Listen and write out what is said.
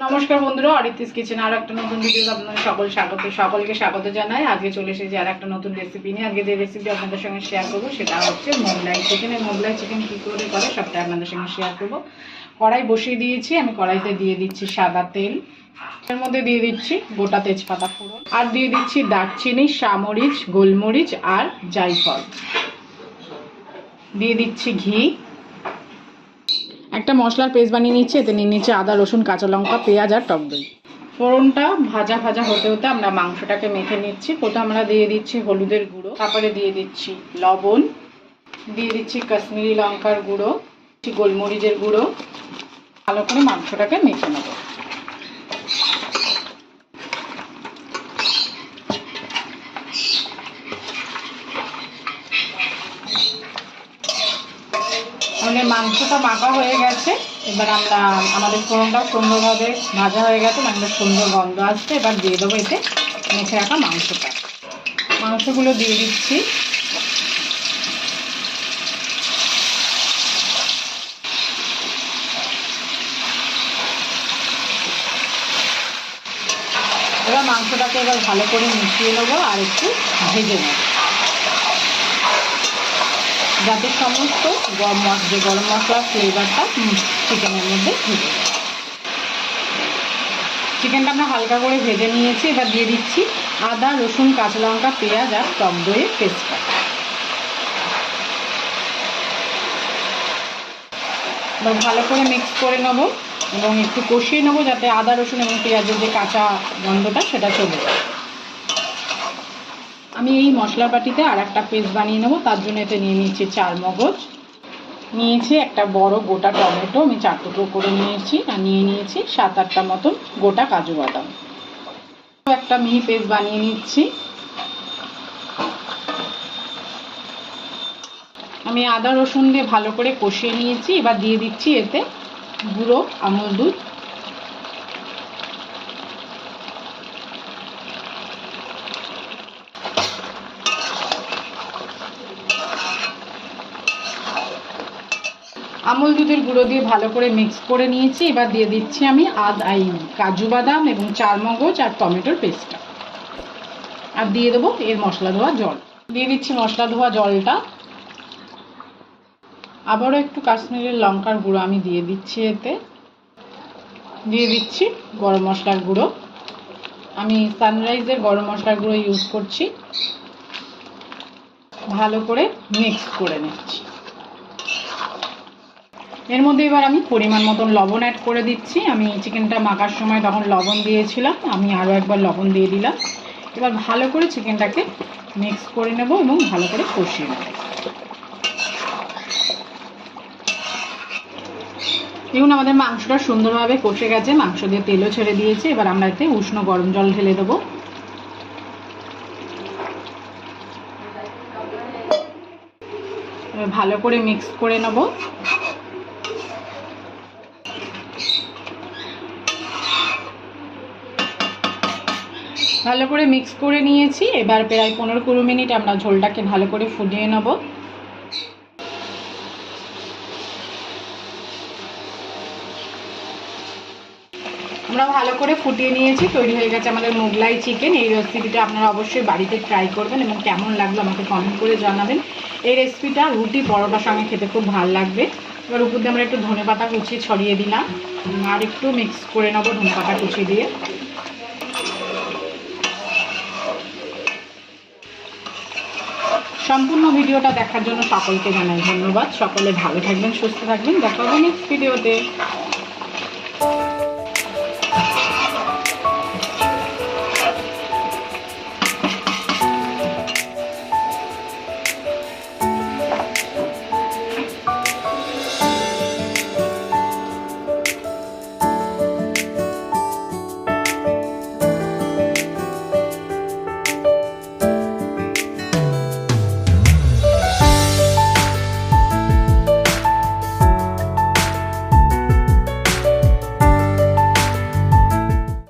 নমস্কার বন্ধুরা, অরিত্রিস কিচেন আর একটা নতুন ভিডিওতে আপনাদের সকলকে স্বাগত জানাই। আজকে চলে এসেছি আর একটা নতুন রেসিপি নিয়ে। আজকে যে রেসিপি আপনাদের সঙ্গে শেয়ার করবো সেটা হচ্ছে মোগলাই চিকেন। এই মোগলাই চিকেন কী করে করে সবটা আপনাদের সঙ্গে শেয়ার করবো। কড়াই বসিয়ে দিয়েছি, আমি কড়াইতে দিয়ে দিচ্ছি সাদা তেল, এর মধ্যে দিয়ে দিচ্ছি গোটা তেজপাতা ফোড়ন, আর দিয়ে দিচ্ছি দারচিনি, সামরিচ, গোলমরিচ আর জায়ফল, দিয়ে দিচ্ছি ঘি। একটা মশলার পেস্ট বানিয়ে নিচ্ছি, এতে নিয়ে নিচ্ছি আদা, রসুন, কাঁচা লঙ্কা, পেঁয়াজ আর টক দই। ফোড়নটা ভাজা ভাজা হতে হতে আমরা মাংসটাকে মেখে নিচ্ছি। প্রথমে আমরা দিয়ে দিচ্ছি হলুদের গুঁড়ো, তারপরে দিয়ে দিচ্ছি লবণ, দিয়ে দিচ্ছি কাশ্মীরি লঙ্কার গুঁড়ো, গোলমরিচের গুঁড়ো। ভালো করে মাংসটাকে মেখে নেব। আমাদের মাংসটা মাখা হয়ে গেছে। এবার আমরা আমাদের ফোড়নটাও সুন্দরভাবে ভাজা হয়ে গেছে, মানে সুন্দর গন্ধ আসছে। এবার দিয়ে দেবো এতে মেখে রাখা মাংসগুলো দিয়ে দিচ্ছি। এবার মাংসটাকে ভালো করে মিশিয়ে নেবো আর একটু ভেজে নেব, যাতে সমস্ত গরম মশলার ফ্লেভারটা চিকেনের মধ্যে ঢুকে যায়। চিকেনটা আমরা হালকা করে ভেজে নিয়েছি। এবার দিয়ে দিচ্ছি আদা, রসুন, কাঁচা লঙ্কা, পেঁয়াজ আর টক দইয়ের পেস্টটা। এবার ভালো করে মিক্স করে নেব এবং একটু কষিয়ে নেবো, যাতে আদা, রসুন এবং পেঁয়াজের যে কাঁচা গন্ধটা সেটা চলে যায়। আমি এই মশলা বাটিতে আর একটা পেস্ট বানিয়ে নেবো। তার জন্য এতে নিয়ে নিচ্ছি চারমগজ, নিয়েছি একটা বড় গোটা টমেটো, আমি 4 টুকরো করে নিয়েছি, আর নিয়ে নিয়েছি 7-8টা মতন গোটা কাজু বাদাম। একটা মিহি পেস্ট বানিয়ে নিচ্ছি। আমি আদা রসুন দিয়ে ভালো করে কষিয়ে নিয়েছি। এবার দিয়ে দিচ্ছি এতে গুঁড়ো আমুল দুধ, আমুল দুধের গুঁড়ো দিয়ে ভালো করে মিক্স করে নিয়েছি। এবার দিয়ে দিচ্ছি আমি কাজু বাদাম এবং চারমগজ আর টমেটোর পেস্টটা, আর দিয়ে দেবো এর মশলা ধোয়া জল। দিয়ে দিচ্ছি মশলা ধোয়া জলটা। আবারও একটু কাশ্মীরের লঙ্কার গুঁড়ো আমি দিয়ে দিচ্ছি এতে, দিয়ে দিচ্ছি গরম মশলার গুঁড়ো। আমি সানরাইজের গরম মশলার গুঁড়ো ইউজ করছি। ভালো করে মিক্স করে নিচ্ছি। এর মধ্যে এবার আমি পরিমাণ মতন লবণ অ্যাড করে দিচ্ছি। আমি চিকেনটা মাখার সময় তখন লবণ দিয়েছিলাম, আমি আরও একবার লবণ দিয়ে দিলাম। এবার ভালো করে চিকেনটাকে মিক্স করে নেব এবং ভালো করে কষিয়ে নেব। দেখুন আমাদের মাংসটা সুন্দরভাবে কষে গেছে, মাংস দিয়ে তেলও ছেড়ে দিয়েছে। এবার আমরা এতে উষ্ণ গরম জল ঢেলে দেবো। এবার ভালো করে মিক্স করে নেব। ভালো করে মিক্স করে নিয়েছি। এবার প্রায় 15-20 মিনিট আমরা ঝোলটাকে ভালো করে ফুটিয়ে নেব। আমরা ভালো করে ফুটিয়ে নিয়েছি, তৈরি হয়ে গেছে আমাদের মোগলাই চিকেন। এই রেসিপিটা আপনারা অবশ্যই বাড়িতে ট্রাই করবেন এবং কেমন লাগলো আমাকে কমেন্ট করে জানাবেন। এই রেসিপিটা রুটি পরোটার সঙ্গে খেতে খুব ভালো লাগবে। এবার উপর দিয়ে আমরা একটু ধনেপাতা কুচি ছড়িয়ে দিলাম, আর একটু মিক্স করে নেবো ধনেপাতা কুচি দিয়ে। সম্পূর্ণ ভিডিওটা দেখার জন্য সকলকে জানাই ধন্যবাদ। সকলে ভালো থাকবেন, সুস্থ থাকবেন। দেখা হবে নেক্সট ভিডিওতে।